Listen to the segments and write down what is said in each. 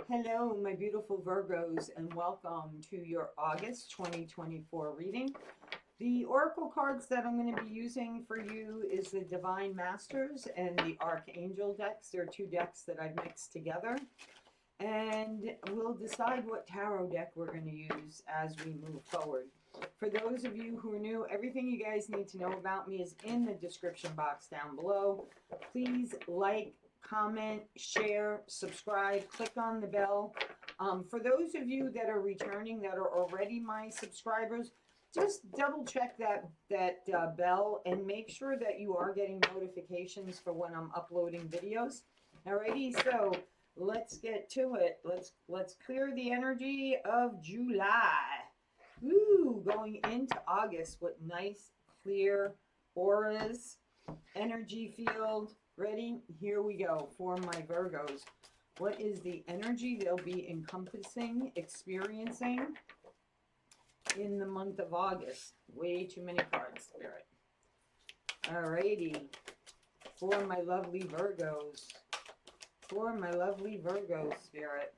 Hello, my beautiful Virgos, and welcome to your August 2024 reading. The oracle cards that I'm going to be using for you is the Divine Masters and the Archangel decks. They're two decks that I've mixed together. And we'll decide what tarot deck we're going to use as we move forward. For those of you who are new, everything you guys need to know about me is in the description box down below. Please like, comment, share, subscribe, click on the bell. For those of you that are returning, that are already my subscribers, just double check that bell and make sure that you are getting notifications for when I'm uploading videos. Alrighty, so let's get to it. Let's clear the energy of July. Ooh, going into August with nice clear auras, energy field. Ready? Here we go for my Virgos. What is the energy they'll be encompassing, experiencing in the month of August? Way too many cards, Spirit. Alrighty. For my lovely Virgos. For my lovely Virgo, Spirit.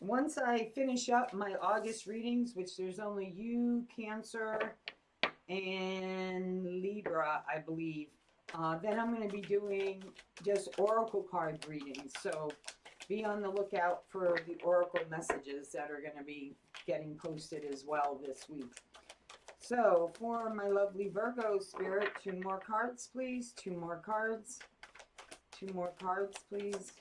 Once I finish up my August readings, which there's only you, Cancer, and Libra, I believe. Then I'm going to be doing just oracle card readings. So be on the lookout for the oracle messages that are going to be getting posted as well this week. So for my lovely Virgo Spirit, 2 more cards, please. 2 more cards. 2 more cards, please.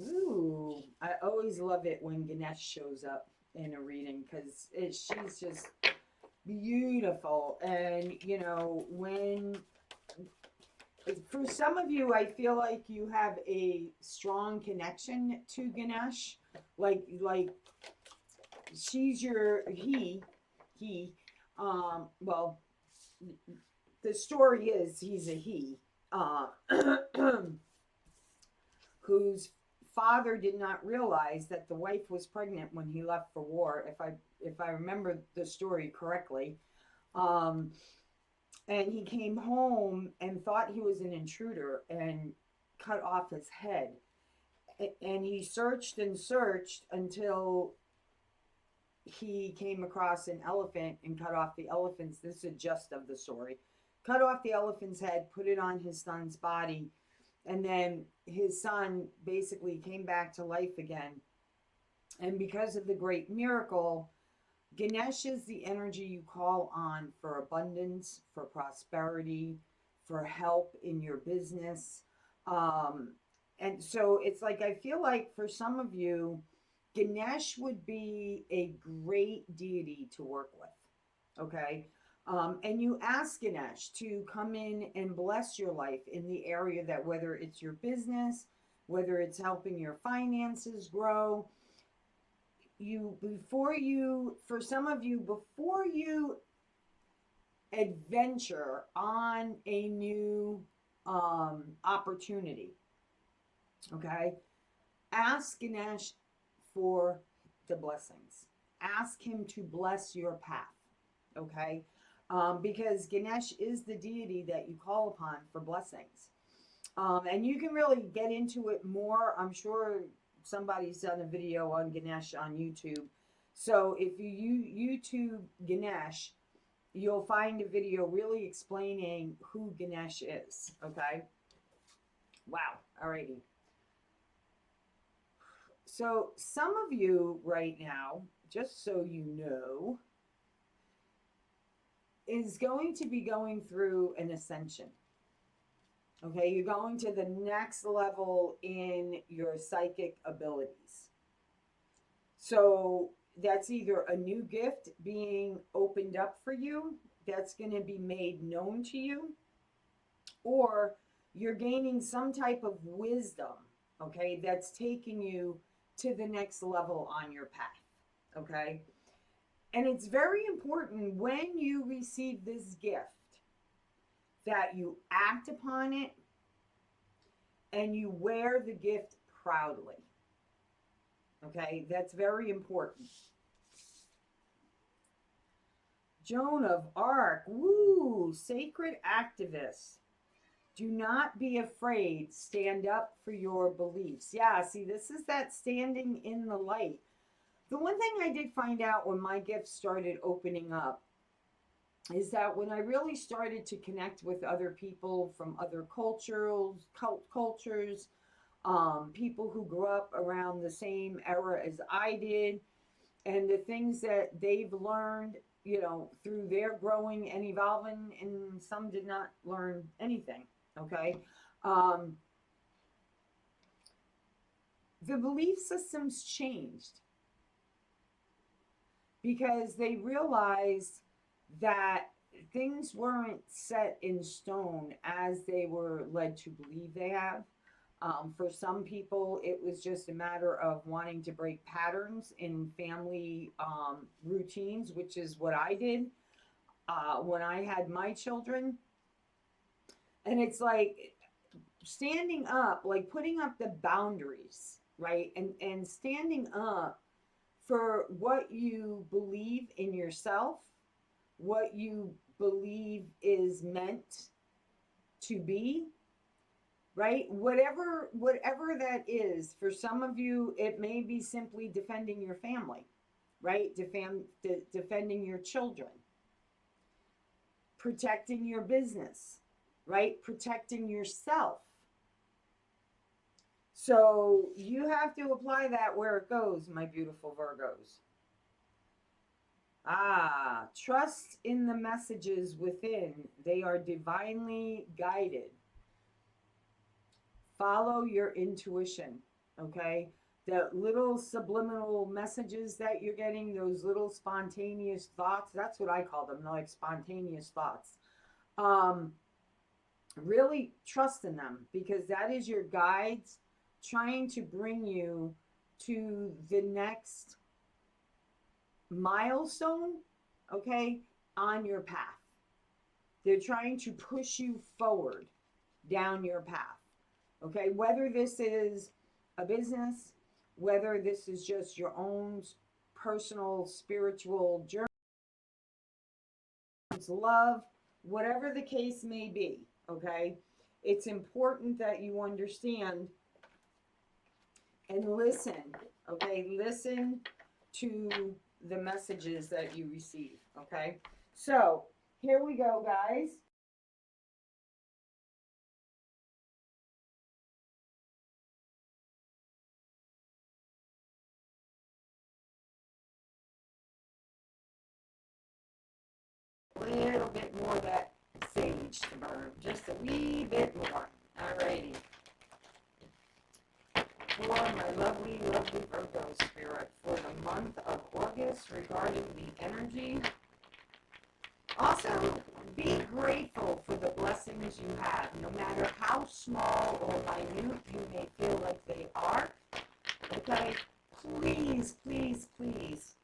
Ooh, I always love it when Ganesh shows up in a reading because she's just beautiful. And you know, when for some of you, I feel like you have a strong connection to Ganesh, like she's your he well, the story is he's a he whose father did not realize that the wife was pregnant when he left for war, if I remember the story correctly. And he came home and thought he was an intruder and cut off his head. And he searched and searched until he came across an elephant and cut off the elephant's, this is a gist of the story, cut off the elephant's head, put it on his son's body, and then his son basically came back to life again. And because of the great miracle, Ganesh is the energy you call on for abundance, for prosperity, for help in your business. And so it's like, I feel like for some of you, Ganesh would be a great deity to work with, okay? And you ask Ganesh to come in and bless your life in the area that, whether it's your business, whether it's helping your finances grow, for some of you, before you adventure on a new opportunity, okay, ask Ganesh for the blessings. Ask him to bless your path, okay? Because Ganesh is the deity that you call upon for blessings. And you can really get into it more. I'm sure somebody's done a video on Ganesh on YouTube. So if you YouTube Ganesh, you'll find a video really explaining who Ganesh is, okay? Wow, alrighty. So some of you right now, just so you know, is going to be going through an ascension. Okay, you're going to the next level in your psychic abilities. So that's either a new gift being opened up for you that's going to be made known to you, or you're gaining some type of wisdom, okay, that's taking you to the next level on your path, okay? And it's very important when you receive this gift that you act upon it and you wear the gift proudly, okay? That's very important. Joan of Arc, woo, sacred activist. Do not be afraid. Stand up for your beliefs. Yeah, see, this is that standing in the light. The one thing I did find out when my gifts started opening up is that when I really started to connect with other people from other cultures, people who grew up around the same era as I did, and the things that they've learned, through their growing and evolving, and some did not learn anything. Okay. Um, the belief systems changed because they realized that things weren't set in stone as they were led to believe they have. For some people, it was just a matter of wanting to break patterns in family routines, which is what I did when I had my children. And it's like standing up, like putting up the boundaries, right? And standing up for what you believe in yourself, what you believe is meant to be, right? Whatever that is. For some of you, it may be simply defending your family, right? Defending your children, protecting your business, right? Protecting yourself. So you have to apply that where it goes, my beautiful Virgos. Trust in the messages within. They are divinely guided. Follow your intuition, okay? The little subliminal messages that you're getting, those little spontaneous thoughts, that's what I call them, like spontaneous thoughts. Really trust in them, because that is your guides trying to bring you to the next milestone, okay, on your path. They're trying to push you forward down your path, okay? Whether this is a business, whether this is just your own personal spiritual journey, love, whatever the case may be, okay? It's important that you understand and listen, okay? Listen to the messages that you receive, okay? So here we go, guys. A little bit more of that sage to burn, just a wee bit more. Alrighty. For my lovely, lovely Virgo spirit, for the month of August, regarding the energy. Also, be grateful for the blessings you have, no matter how small or minute you may feel like they are. Okay? Please, please, please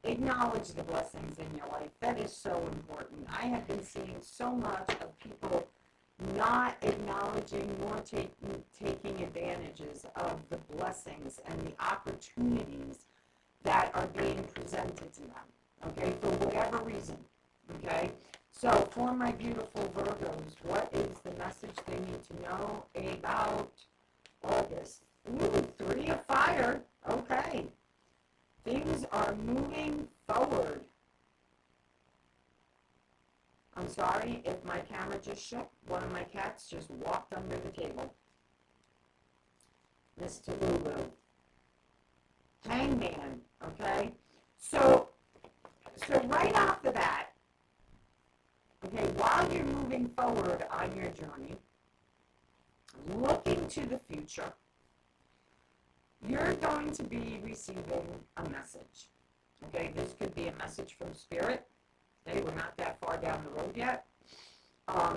acknowledge the blessings in your life. That is so important. I have been seeing so much of people not acknowledging nor taking advantages of the blessings and the opportunities that are being presented to them, okay, for whatever reason, okay? So for my beautiful Virgos, what is the message they need to know about August? Ooh, 3 of fire, okay. Things are moving forward. I'm sorry if my camera just shook. One of my cats just walked under the table. Mr. Lulu. Hangman, okay? So right off the bat, okay, while you're moving forward on your journey, looking to the future, you're going to be receiving a message. Okay, this could be a message from Spirit. Okay, we're not that far down the road yet.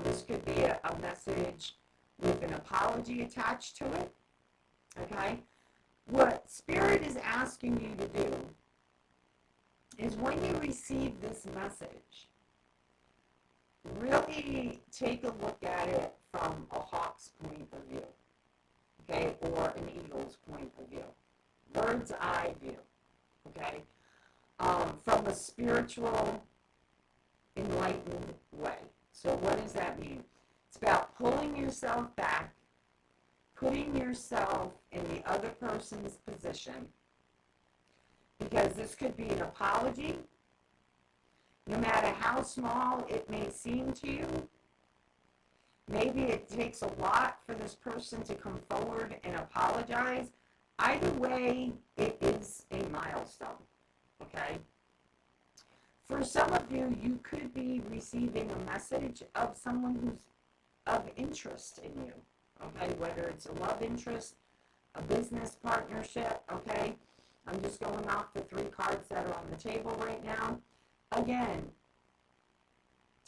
This could be a message with an apology attached to it. Okay, what Spirit is asking you to do is, when you receive this message, really take a look at it from a hawk's point of view, okay, or an eagle's point of view, bird's eye view, okay, from a spiritual, enlightened way. So what does that mean? It's about pulling yourself yourself back, putting yourself in the other person's position, because this could be an apology, no matter how small it may seem to you. Maybe it takes a lot for this person to come forward and apologize. Either way, it is a milestone, okay? For some of you, you could be receiving a message of someone who's of interest in you, okay? Whether it's a love interest, a business partnership, okay? I'm just going off the 3 cards that are on the table right now. Again,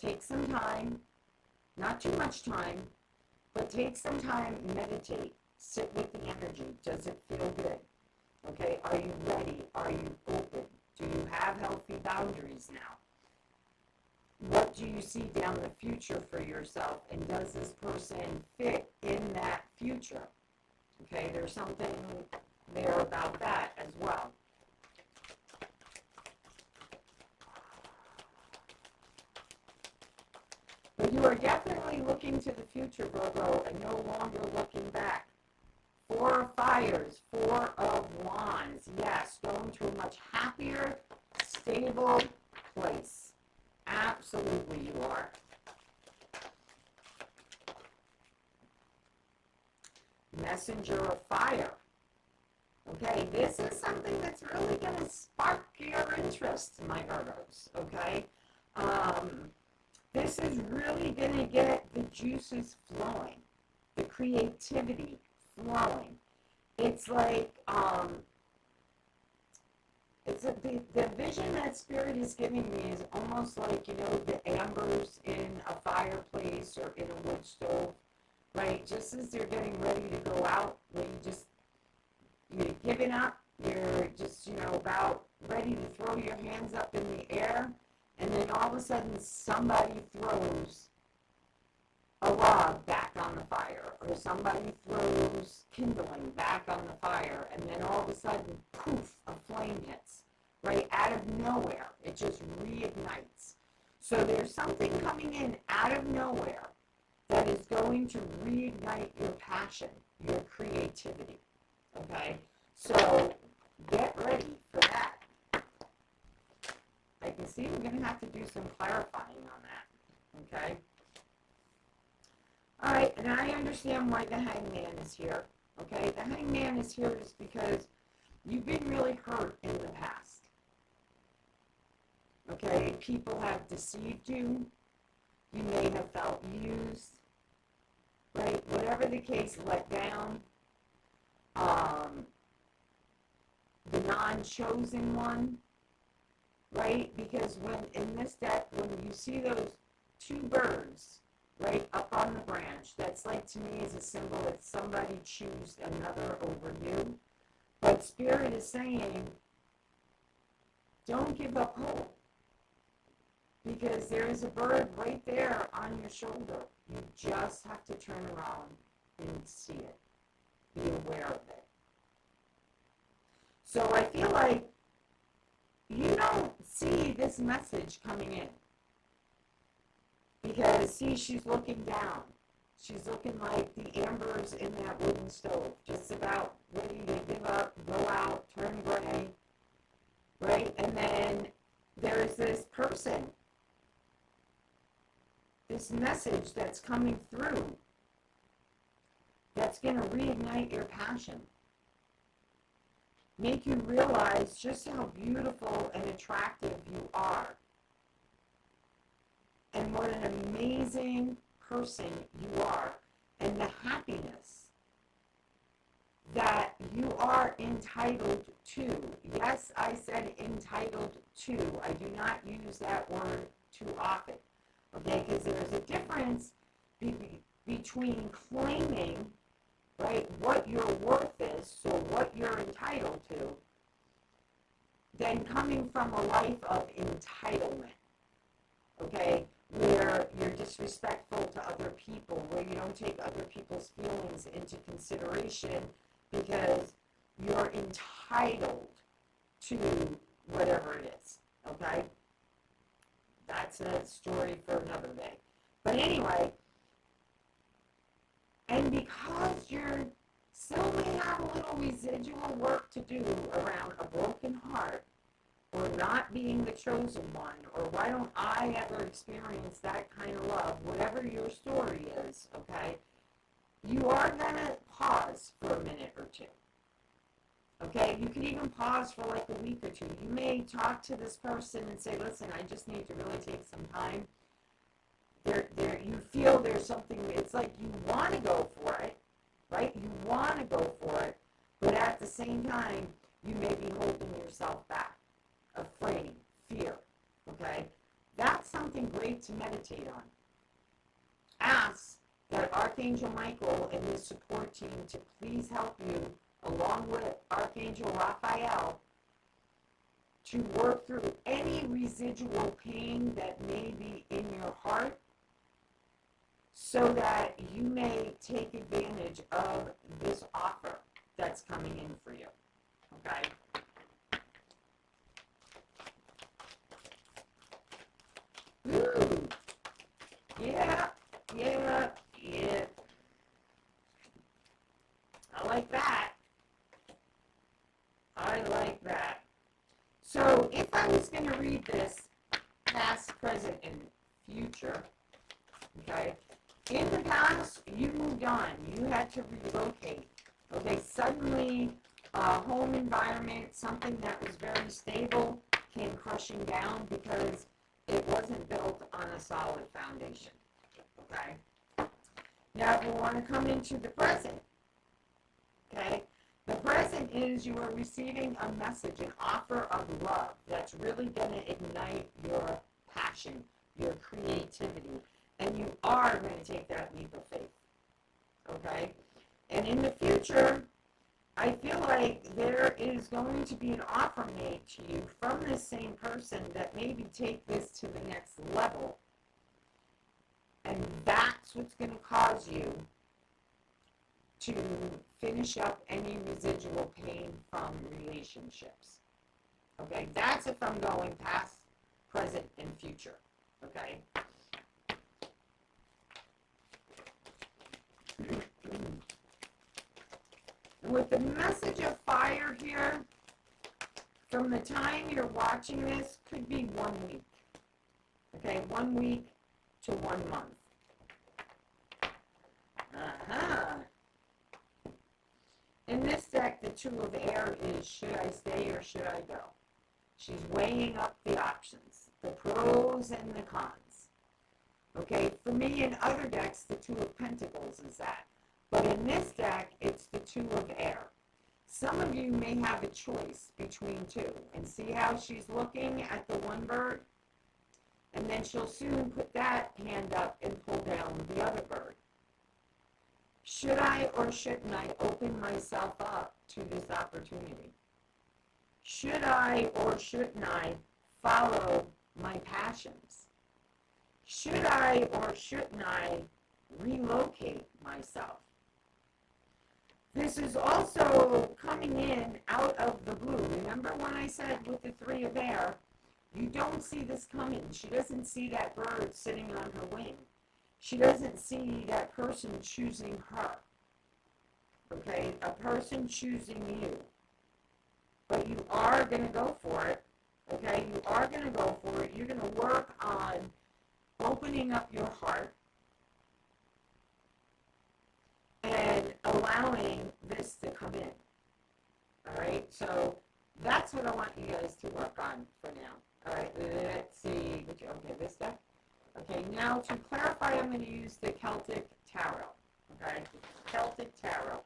take some time, not too much time, but take some time, meditate, sit with the energy. Does it feel good? Okay, are you ready? Are you open? Do you have healthy boundaries now? What do you see down the future for yourself? And does this person fit in that future? Okay, there's something there about that as well. But you are definitely looking to the future, Virgo, and no longer looking back. 4 of Fires, 4 of Wands. Yes, going to a much happier, stable place. Absolutely you are. Messenger of Fire. Okay, this is something that's really going to spark your interest, my Virgos, okay? This is really going to get the juices flowing, the creativity flowing. It's like, the vision that Spirit is giving me is almost like, the ambers in a fireplace or in a wood stove, right? Just as they're getting ready to go out, you're giving up, you're just, about ready to throw your hands up in the air, and then all of a sudden somebody throws a log back on the fire, or somebody throws kindling back on the fire, and then all of a sudden, poof, a flame hits, right? Out of nowhere, it just reignites. So there's something coming in out of nowhere that is going to reignite your passion, your creativity, okay? So get ready for that. I can see we're going to have to do some clarifying on that, okay? All right, and I understand why the Hangman is here, okay? The Hangman is here just because you've been really hurt in the past, okay? People have deceived you. You may have felt used, right? Whatever the case, let down. The non-chosen one, right? Because when in this deck, when you see those 2 birds, right, up on the branch, that's like, to me, is a symbol that somebody chose another over you. But Spirit is saying, don't give up hope, because there is a bird right there on your shoulder. You just have to turn around and see it. Be aware of it. So I feel like you don't see this message coming in. Because, see, she's looking down. She's looking like the ambers in that wooden stove, just about ready to give up, go out, turn gray, right? And then there's this person, this message that's coming through that's going to reignite your passion. Make you realize just how beautiful and attractive you are. And what an amazing person you are. And the happiness that you are entitled to. Yes, I said entitled to. I do not use that word too often. Okay, because there's a difference between claiming, right, what your worth is, so what you're entitled to, than coming from a life of entitlement, okay, where you're disrespectful to other people, where you don't take other people's feelings into consideration because you're entitled to whatever it is, okay? That's a story for another day. But anyway, chosen one, or why don't I ever experience that kind of love, whatever your story is, okay, you are going to pause for a minute or two. Okay, you could even pause for like a week or two. You may talk to this person and say, listen, I just need to really take some time. You feel there's something, it's like you want to go for it, right? You want to go for it, but at the same time, you may be holding yourself back, afraid, fear, okay? That's something great to meditate on. Ask that Archangel Michael and his support team to please help you, along with Archangel Raphael, to work through any residual pain that may be in your heart so that you may take advantage of this offer that's coming in for you, okay? Ooh, yeah. I like that. So if I was going to read this past, present, and future, okay, in the past, you moved on. You had to relocate. Okay, suddenly, home environment, something that was very stable, came crushing down because it wasn't built on a solid foundation. Okay? Now, if we want to come into the present, okay, the present is you are receiving a message, an offer of love that's really going to ignite your passion, your creativity, and you are going to take that leap of faith. Okay? And in the future, I feel like there is going to be an offer made to you from this same person that maybe take this to the next level. And that's what's going to cause you to finish up any residual pain from relationships. Okay? That's if I'm going past, present, and future. Okay? With the message of fire here, from the time you're watching this, could be 1 week. Okay, 1 week to 1 month. In this deck, the Two of Air is, should I stay or should I go? She's weighing up the options, the pros and the cons. Okay, for me in other decks, the Two of Pentacles is that. But in this deck, it's the Two of Air. Some of you may have a choice between two. And see how she's looking at the one bird? And then she'll soon put that hand up and pull down the other bird. Should I or shouldn't I open myself up to this opportunity? Should I or shouldn't I follow my passions? Should I or shouldn't I relocate myself? This is also coming in out of the blue. Remember when I said with the Three of Air, you don't see this coming. She doesn't see that bird sitting on her wing. She doesn't see that person choosing her. Okay? A person choosing you. But you are going to go for it. Okay? You are going to go for it. You're going to work on opening up your heart and allowing this to come in. All right? So that's what I want you guys to work on for now. All right? Let's see. Okay, this deck. Okay, now to clarify, I'm going to use the Celtic Tarot. Okay? Celtic Tarot.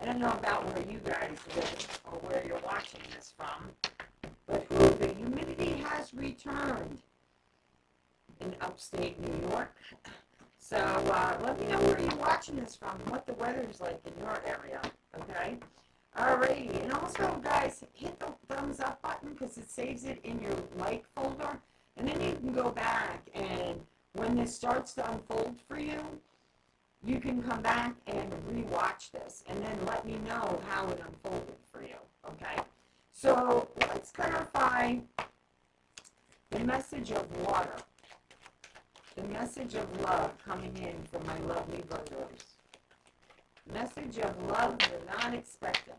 I don't know about where you guys live or where you're watching this from, but the humidity has returned in upstate New York. So let me know where you're watching this from and what the weather's like in your area, okay? Alrighty, and also, guys, hit the thumbs up button because it saves it in your like folder, and then you can go back and when this starts to unfold for you, you can come back and rewatch this and then let me know how it unfolded for you, okay? So let's clarify the message of water, the message of love coming in for my lovely Virgos. Message of love you're not expecting.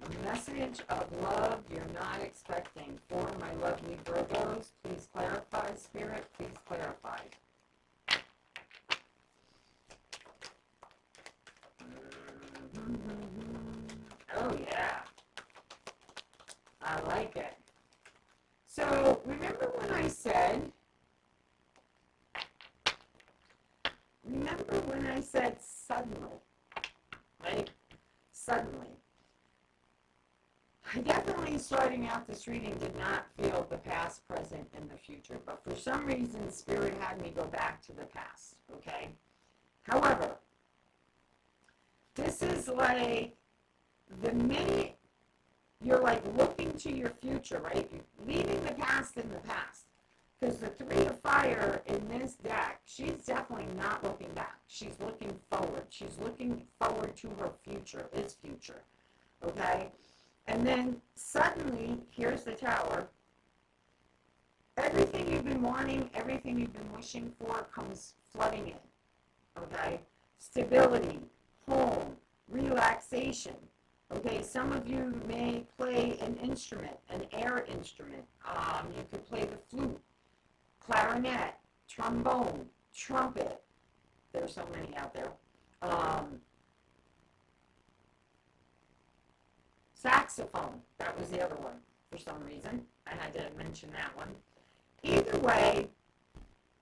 A message of love you're not expecting for my lovely Virgos. Please clarify, Spirit. Please clarify. Oh, yeah. I like it. So, remember when I said suddenly, right? Suddenly. I definitely, starting out this reading, did not feel the past, present, and the future. But for some reason, Spirit had me go back to the past, okay? However, this is like the minute you're like looking to your future, right? You're leaving the past in the past. Because the Three of Fire in this deck, she's definitely not looking back. She's looking forward. She's looking forward to her future, his future, okay? And then suddenly, here's the Tower. Everything you've been wanting, everything you've been wishing for comes flooding in, okay? Stability, home, relaxation, okay? Some of you may play an instrument, an air instrument. You could play the flute, clarinet, trombone, trumpet. There's so many out there. Saxophone. That was the other one for some reason. I had to mention that one. Either way,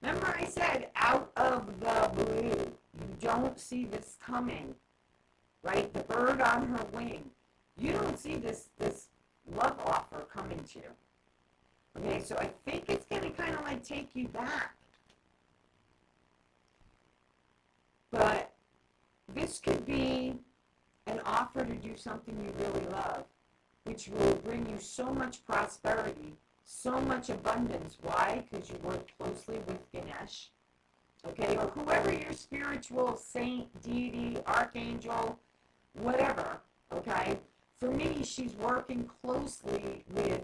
remember I said out of the blue. You don't see this coming, right? The bird on her wing. You don't see this love offer coming to you. Okay, so I think it's going to kind of like take you back. But this could be an offer to do something you really love, which will bring you so much prosperity, so much abundance. Why? Because you work closely with Ganesh, okay, or whoever your spiritual saint, deity, archangel, whatever, okay? For me, she's working closely with,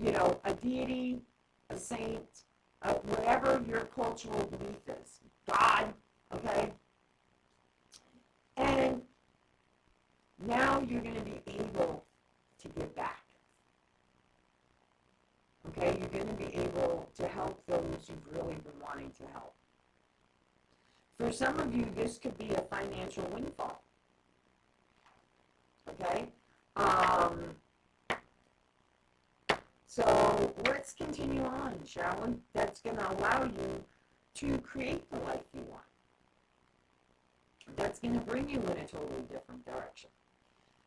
you know, a deity, a saint, whatever your cultural belief is, God, okay? And now you're going to be able to give back. Okay, you're going to be able to help those you've really been wanting to help. For some of you, this could be a financial windfall. Okay? So let's continue on, shall we? That's going to allow you to create the life you want. That's going to bring you in a totally different direction.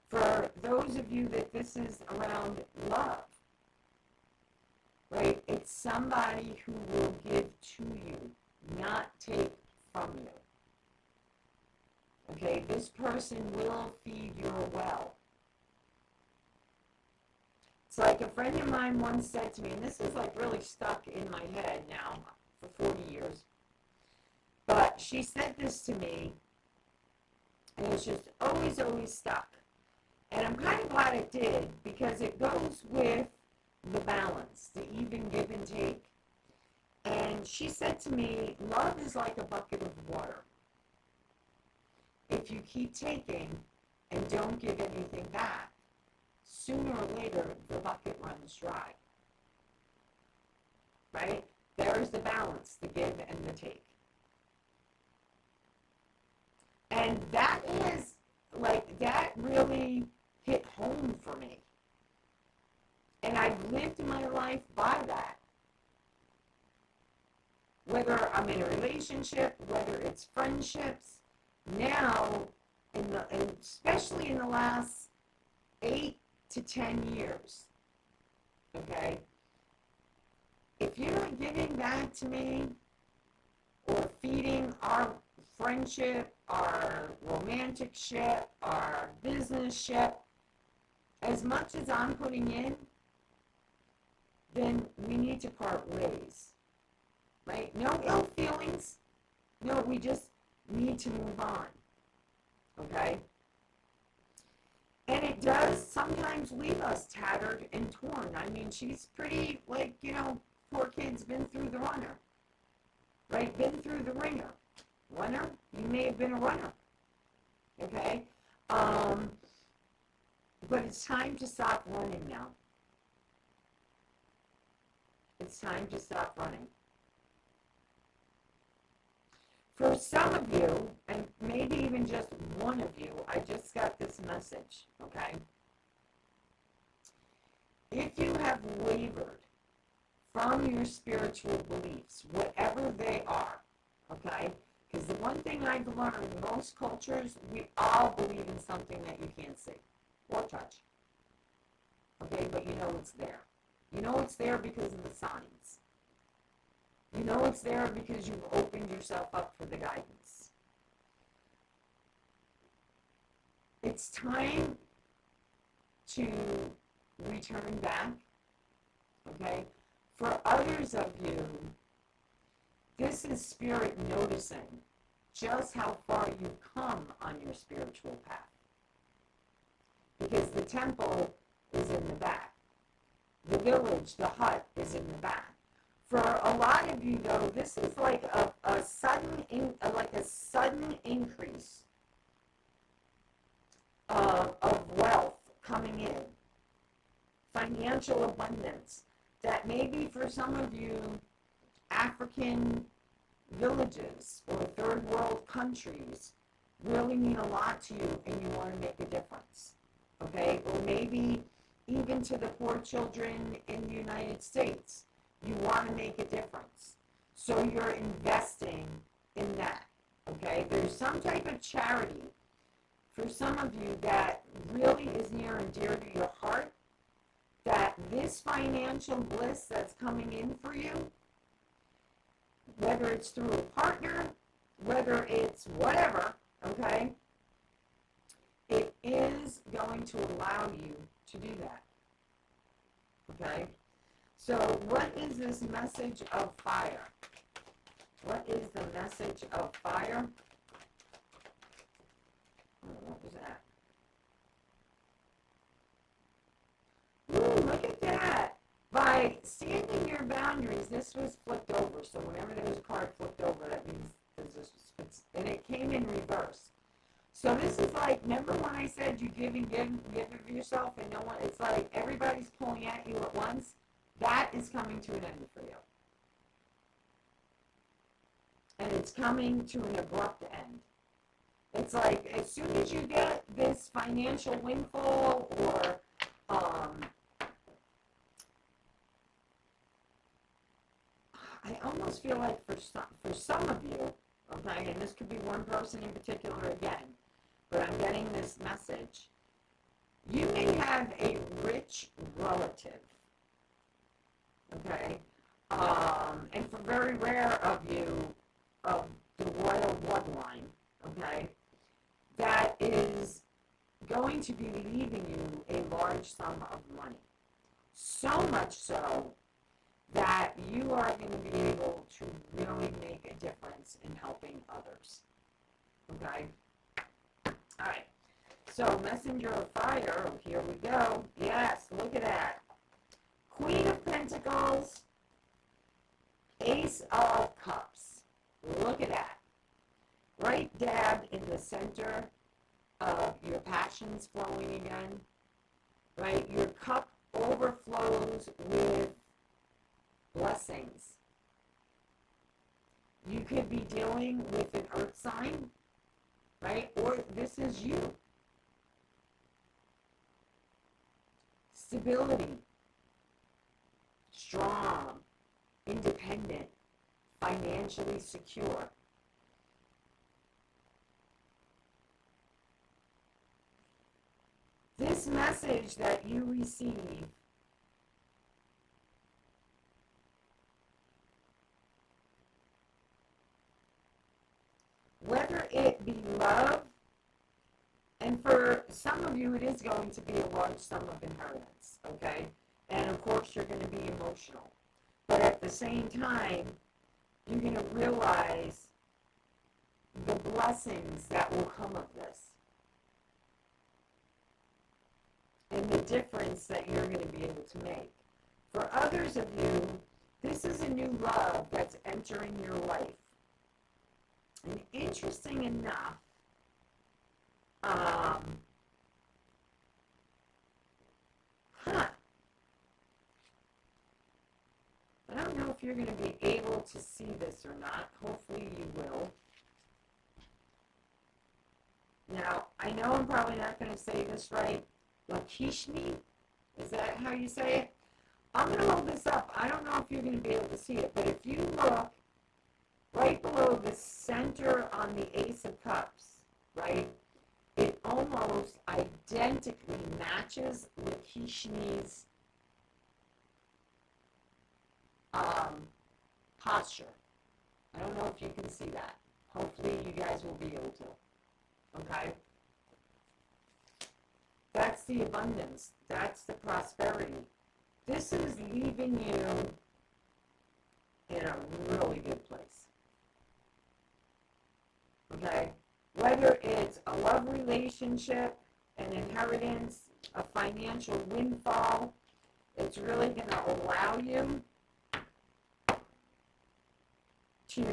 For those of you that this is around love, right? It's somebody who will give to you, not take from you. Okay? This person will feed your well. It's like a friend of mine once said to me, and this is like really stuck in my head now for 40 years, but she said this to me, and it's just always stuck. And I'm kind of glad it did, because it goes with the balance, the even give and take. And she said to me, love is like a bucket of water. If you keep taking and don't give anything back, sooner or later the bucket runs dry. Right? There's the balance, the give and the take. And that is, like, that really hit home for me. And I've lived my life by that. Whether I'm in a relationship, whether it's friendships, now, and especially in the last 8 to 10 years, okay? If you're not giving back to me or feeding our friendship, our romantic ship, our business ship, as much as I'm putting in, then we need to part ways, right? No ill feelings. No, we just need to move on, okay? And it does sometimes sometimes leave us tattered and torn. I mean, she's pretty, like, poor kid's been through the runner, right? Been through the ringer. Runner? You may have been a runner, okay? But it's time to stop running now. It's time to stop running. For some of you, and maybe even just one of you, I just got this message, okay? If you have wavered from your spiritual beliefs, whatever they are, okay? Because the one thing I've learned, most cultures, we all believe in something that you can't see or touch, okay? But you know it's there. You know it's there because of the signs. You know it's there because you've opened yourself up for the guidance. It's time to return back, okay? For others of you, this is spirit noticing just how far you've come on your spiritual path. Because the temple is in the back. The village, the hut, is in the back. For a lot of you, though, this is like a sudden increase of wealth coming in, financial abundance. That maybe for some of you, African villages or third world countries really mean a lot to you, and you want to make a difference. Okay, or maybe even to the poor children in the United States. You want to make a difference. So you're investing in that, okay? There's some type of charity for some of you that really is near and dear to your heart, that this financial bliss that's coming in for you, whether it's through a partner, whether it's whatever, okay, it is going to allow you to do that, okay? So what is this message of fire? What is the message of fire? Oh, what was that? Ooh, look at that. By standing your boundaries, this was flipped over. So whenever there's a card flipped over, that means and it came in reverse. So this is like, remember when I said you give of yourself and no one, it's like everybody's pulling at you at once? That is coming to an end for you. And it's coming to an abrupt end. It's like as soon as you get this financial windfall or I almost feel like for some of you, okay, and this could be one person in particular again, but I'm getting this message. You may have a rich relative, okay, and for very rare of you, of the royal bloodline, okay, that is going to be leaving you a large sum of money. So much so that you are going to be able to really make a difference in helping others. Okay? All right. So, messenger of fire, here we go. Yes, look at that. Queen of Pentacles, Ace of Cups. Look at that. Right dab in the center of your passions flowing again. Right? Your cup overflows with blessings. You could be dealing with an earth sign, right? Or this is you. Stability, strong, independent, financially secure. This message that you receive whether it be love, and for some of you it is going to be a large sum of inheritance, okay? And of course you're going to be emotional. But at the same time, you're going to realize the blessings that will come of this. And the difference that you're going to be able to make. For others of you, this is a new love that's entering your life. And interesting enough, I don't know if you're going to be able to see this or not. Hopefully you will. Now, I know I'm probably not going to say this right. Lakishmi? Is that how you say it? I'm going to hold this up. I don't know if you're going to be able to see it, but if you look right below the center on the Ace of Cups, right, it almost identically matches Lakishmi's posture. I don't know if you can see that. Hopefully you guys will be able to. Okay? That's the abundance. That's the prosperity. This is leaving you in a really good place. Okay? Whether it's a love relationship, an inheritance, a financial windfall, it's really going to allow you to,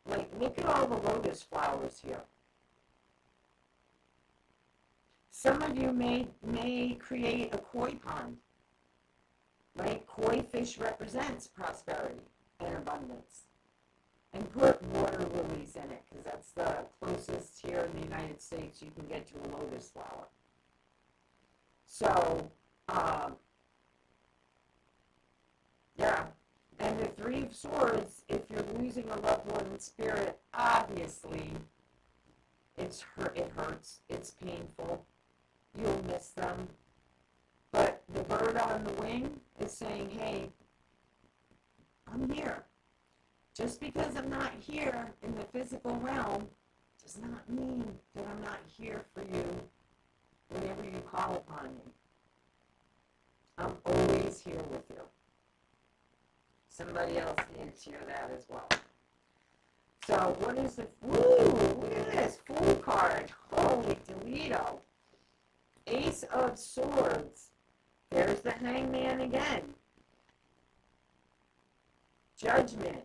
like, look at all the lotus flowers here. Some of you may create a koi pond, right? Koi fish represents prosperity and abundance. And put water lilies in it, because that's the closest here in the United States you can get to a lotus flower. So, yeah. And the Three of Swords, if you're losing a loved one in spirit, obviously, it hurts, it's painful. You'll miss them. But the bird on the wing is saying, hey, I'm here. Just because I'm not here in the physical realm does not mean that I'm not here for you whenever you call upon me. I'm always here with you. Somebody else needs to hear that as well. So what is the, woo, look at this, Fool card. Holy Toledo. Ace of Swords. There's the Hangman again. Judgment.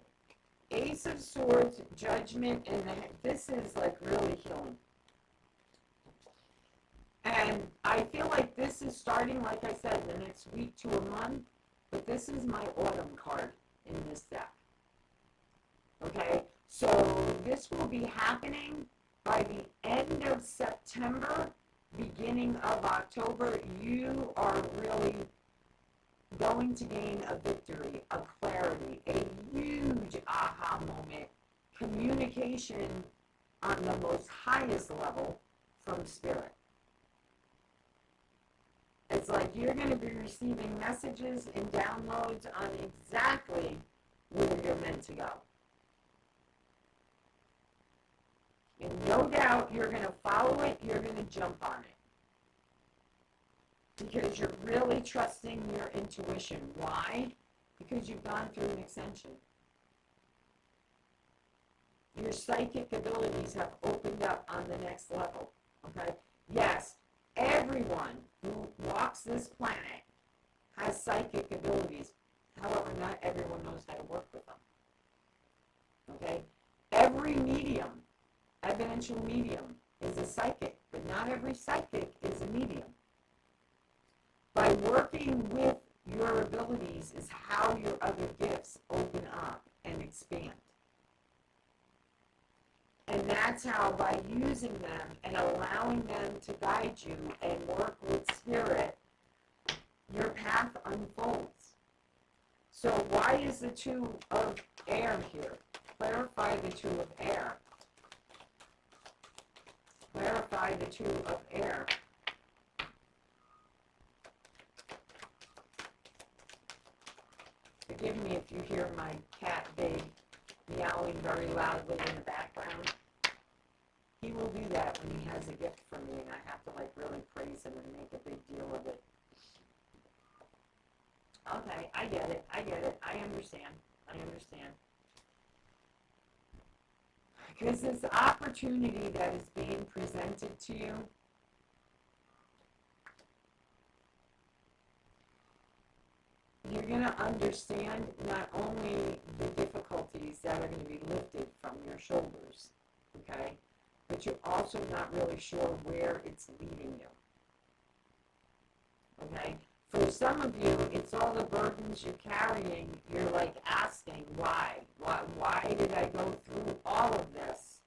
Ace of Swords, Judgment, and this is like really healing. And I feel like this is starting, like I said, the next week to a month, but this is my autumn card in this deck. Okay? So this will be happening by the end of September, beginning of October. You are really going to gain a victory, a clarity, a huge aha moment, communication on the most highest level from Spirit. It's like you're going to be receiving messages and downloads on exactly where you're meant to go. And no doubt you're going to follow it, you're going to jump on it. Because you're really trusting your intuition. Why? Because you've gone through an ascension. Your psychic abilities have opened up on the next level. Okay? Yes, everyone who walks this planet has psychic abilities. However, not everyone knows how to work with them. Okay? Every medium, evidential medium, is a psychic, but not every psychic is a medium. By working with your abilities is how your other gifts open up and expand. And that's how, by using them and allowing them to guide you and work with Spirit, your path unfolds. So why is the Two of Air here? Clarify the Two of Air. Clarify the Two of Air. Forgive me if you hear my cat Big meowing very loudly in the background. He will do that when he has a gift from me, and I have to like really praise him and make a big deal of it. Okay, I get it. I understand. Because this opportunity that is being presented to you, you're going to understand not only the difficulties that are going to be lifted from your shoulders, okay, but you're also not really sure where it's leading you, okay? For some of you, it's all the burdens you're carrying. You're like asking, why? Why did I go through all of this?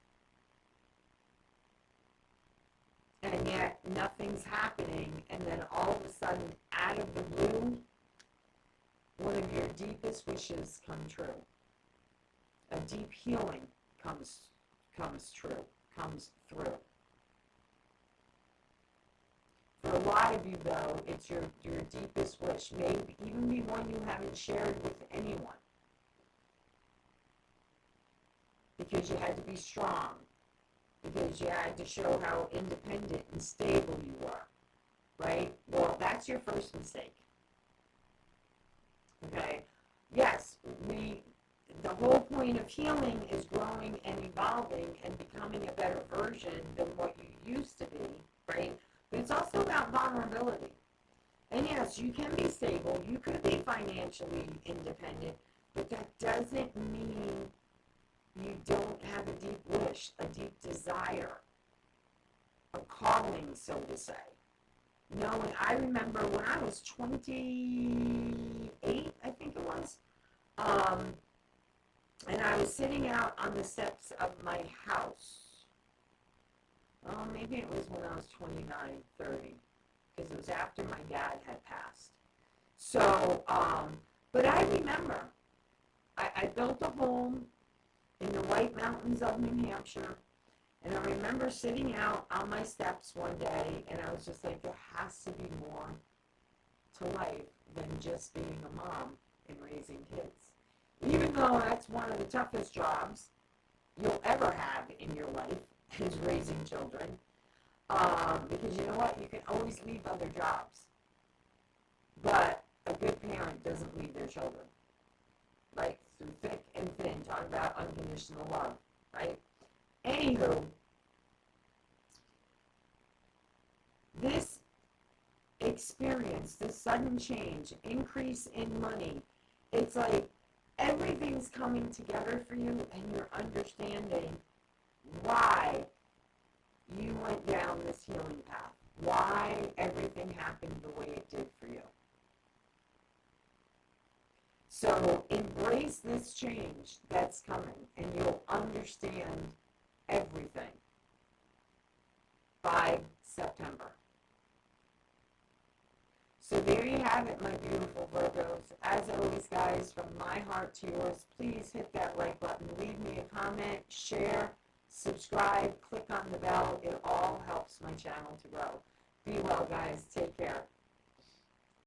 And yet nothing's happening, and then all of a sudden, out of the blue, one of your deepest wishes come true. A deep healing comes through. For a lot of you, though, it's your deepest wish, maybe even be one you haven't shared with anyone, because you had to be strong, because you had to show how independent and stable you were, right? Well, that's your first mistake. Okay? Yes, the whole point of healing is growing and evolving and becoming a better version than what you used to be, right? But it's also about vulnerability. And yes, you can be stable, you could be financially independent, but that doesn't mean you don't have a deep wish, a deep desire, a calling, so to say. No, and I remember when I was 28, I think it was, and I was sitting out on the steps of my house. Oh, maybe it was when I was 29, 30, because it was after my dad had passed. So, but I remember, I built a home in the White Mountains of New Hampshire, and I remember sitting out on my steps one day, and I was just like, there has to be more to life than just being a mom and raising kids. Even though that's one of the toughest jobs you'll ever have in your life, is raising children. Because you know what? You can always leave other jobs. But a good parent doesn't leave their children. Right? Through thick and thin, talking about unconditional love. Right? Anywho, this experience, this sudden change, increase in money, it's like everything's coming together for you, and you're understanding why you went down this healing path, why everything happened the way it did for you. So embrace this change that's coming, and you'll understand everything by September. So there you have it, my beautiful Virgos. As always, guys, from my heart to yours, please hit that like button, leave me a comment, share, subscribe, click on the bell. It all helps my channel to grow. Be well, guys. Take care.